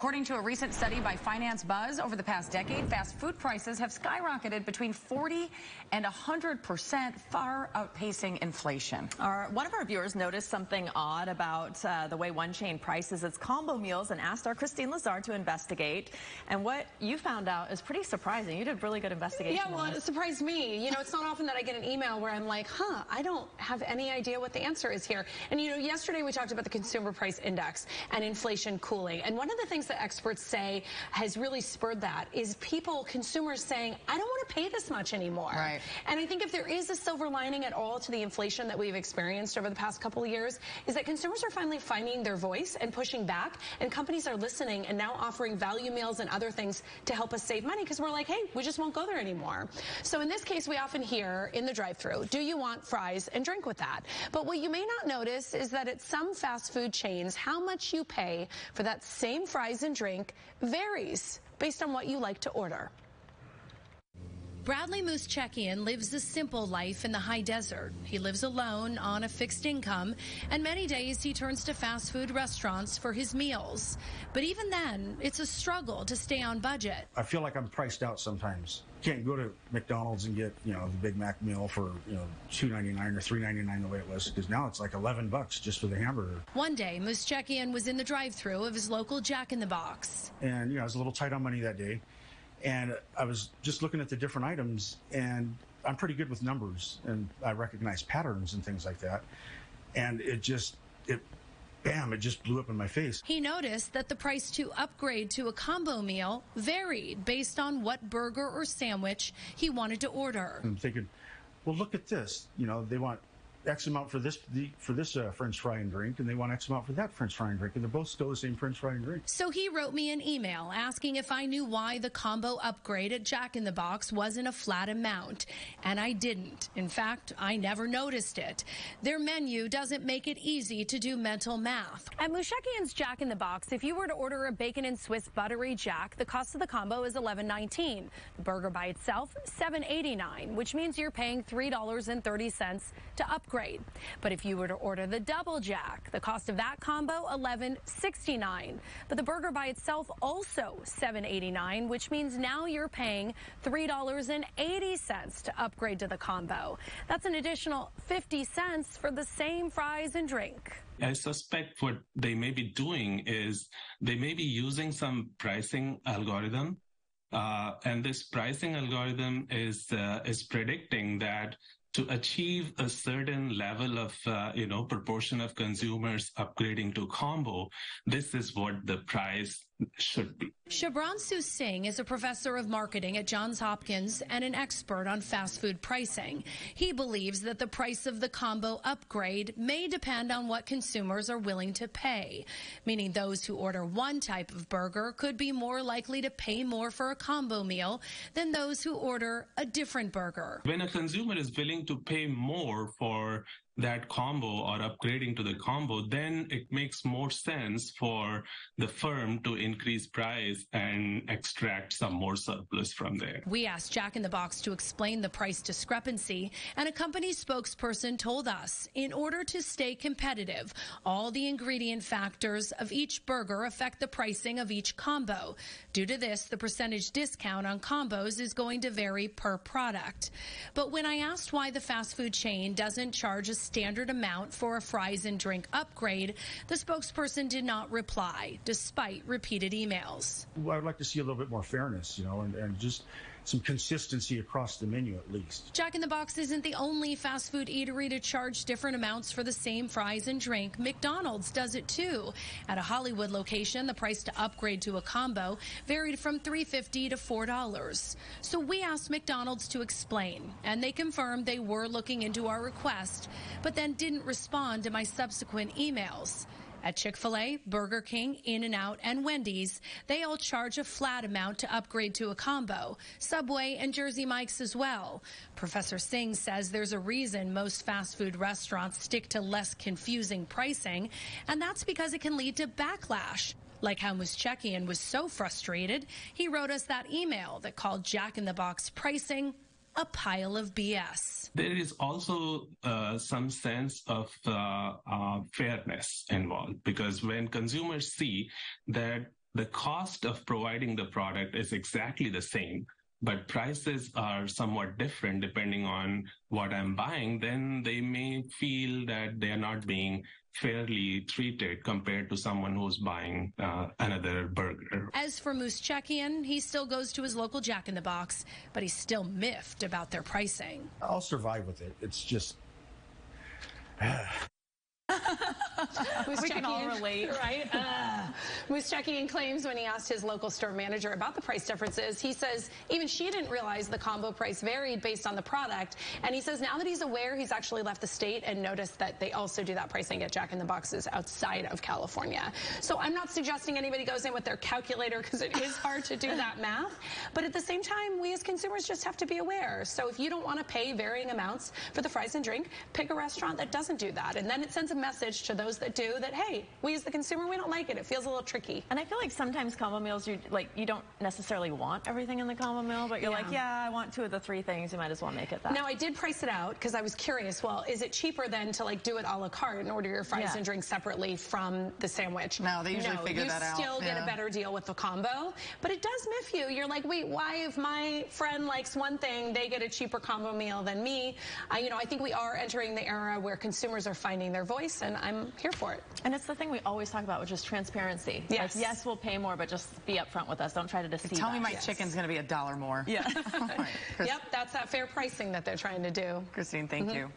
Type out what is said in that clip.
According to a recent study by Finance Buzz, over the past decade, fast food prices have skyrocketed between 40 and 100%, far outpacing inflation. One of our viewers noticed something odd about the way one chain prices its combo meals and asked our Christine Lazar to investigate. And what you found out is pretty surprising. You did really good investigation. Yeah, well, it surprised me. You know, it's not often that I get an email where I'm like, I don't have any idea what the answer is here. And, you know, yesterday we talked about the Consumer Price Index and inflation cooling. And one of the things that experts say has really spurred that is consumers saying, I don't want to pay this much anymore. Right. And I think if there is a silver lining at all to the inflation that we've experienced over the past couple of years, is that consumers are finally finding their voice and pushing back, and companies are listening and now offering value meals and other things to help us save money, because we're like, hey, we just won't go there anymore. So in this case, we often hear in the drive-thru, do you want fries and drink with that? But what you may not notice is that at some fast food chains, how much you pay for that same fries and drink varies based on what you like to order. Bradley Muschakian lives a simple life in the high desert. He lives alone on a fixed income, and many days he turns to fast food restaurants for his meals. But even then, it's a struggle to stay on budget. I feel like I'm priced out sometimes. Can't go to McDonald's and get, the Big Mac meal for, $2.99 or $3.99 the way it was, because now it's like $11 just for the hamburger. One day, Muschakian was in the drive-thru of his local Jack in the Box. And, I was a little tight on money that day. And I was just looking at the different items, and I'm pretty good with numbers, and I recognize patterns and things like that. And it just blew up in my face. He noticed that the price to upgrade to a combo meal varied based on what burger or sandwich he wanted to order. I'm thinking, well, look at this. They want X amount for this French fry and drink, and they want X amount for that French fry and drink, and they're both still the same French fry and drink. So he wrote me an email asking if I knew why the combo upgrade at Jack in the Box wasn't a flat amount, and I didn't. In fact, I never noticed it. Their menu doesn't make it easy to do mental math. At Muschakian's Jack in the Box, if you were to order a bacon and Swiss buttery Jack, the cost of the combo is $11.19. The burger by itself, $7.89, which means you're paying $3.30 to upgrade. But if you were to order the double Jack, the cost of that combo, $11.69. But the burger by itself also $7.89, which means now you're paying $3.80 to upgrade to the combo. That's an additional 50 cents for the same fries and drink. I suspect what they may be doing is they may be using some pricing algorithm, and this pricing algorithm is predicting that to achieve a certain level of, proportion of consumers upgrading to combo, this is what the price should be. Shubhranshu Singh is a professor of marketing at Johns Hopkins and an expert on fast food pricing. He believes that the price of the combo upgrade may depend on what consumers are willing to pay, meaning those who order one type of burger could be more likely to pay more for a combo meal than those who order a different burger. When a consumer is willing to pay more for that combo or upgrading to the combo, then it makes more sense for the firm to increase price and extract some more surplus from there. We asked Jack in the Box to explain the price discrepancy, and a company spokesperson told us in order to stay competitive, all the ingredient factors of each burger affect the pricing of each combo. Due to this, the percentage discount on combos is going to vary per product. But when I asked why the fast food chain doesn't charge a standard amount for a fries and drink upgrade, the spokesperson did not reply, despite repeated emails. I would like to see a little bit more fairness, and just some consistency across the menu at least. Jack in the Box isn't the only fast food eatery to charge different amounts for the same fries and drink. McDonald's does it too. At a Hollywood location, the price to upgrade to a combo varied from $3.50 to $4. So we asked McDonald's to explain, and they confirmed they were looking into our request, but then didn't respond to my subsequent emails. At Chick-fil-A, Burger King, In-N-Out, and Wendy's, they all charge a flat amount to upgrade to a combo. Subway and Jersey Mike's as well. Professor Singh says there's a reason most fast food restaurants stick to less confusing pricing, and that's because it can lead to backlash. Like how Muschakian was so frustrated, he wrote us that email that called Jack in the Box pricing a pile of BS. There is also some sense of fairness involved, because when consumers see that the cost of providing the product is exactly the same, but prices are somewhat different depending on what I'm buying, then they may feel that they're not being fairly treated compared to someone who's buying another burger. As for Moosechekian, he still goes to his local Jack in the Box, but he's still miffed about their pricing. I'll survive with it. It's just... We can all relate. Right? Moosechekian claims when he asked his local store manager about the price differences, he says even she didn't realize the combo price varied based on the product. And he says now that he's aware, he's actually left the state and noticed that they also do that pricing at Jack in the Boxes outside of California. So I'm not suggesting anybody goes in with their calculator because it is hard to do that math. But at the same time, we as consumers just have to be aware. So if you don't want to pay varying amounts for the fries and drink, pick a restaurant that doesn't do that. And then it sends a message to those that do that, hey, we as the consumer, we don't like it. It feels a little tricky. And I feel like sometimes combo meals, you don't necessarily want everything in the combo meal, but you're like, yeah, I want 2 of the 3 things. You might as well make it that. Now, I did price it out because I was curious. Well, is it cheaper then to do it a la carte and order your fries and drinks separately from the sandwich? No, they usually figure that out. You still get a better deal with the combo, but it does miff you. You're like, wait, why if my friend likes one thing, they get a cheaper combo meal than me? I think we are entering the era where consumers are finding their voice, and I'm here for it. And it's the thing we always talk about, which is transparency. Yes. Yes, we'll pay more, but just be upfront with us. Don't try to deceive us. Tell me my chicken's going to be $1 more. Yeah. Right. Yep, that's that fair pricing that they're trying to do. Christine, thank you.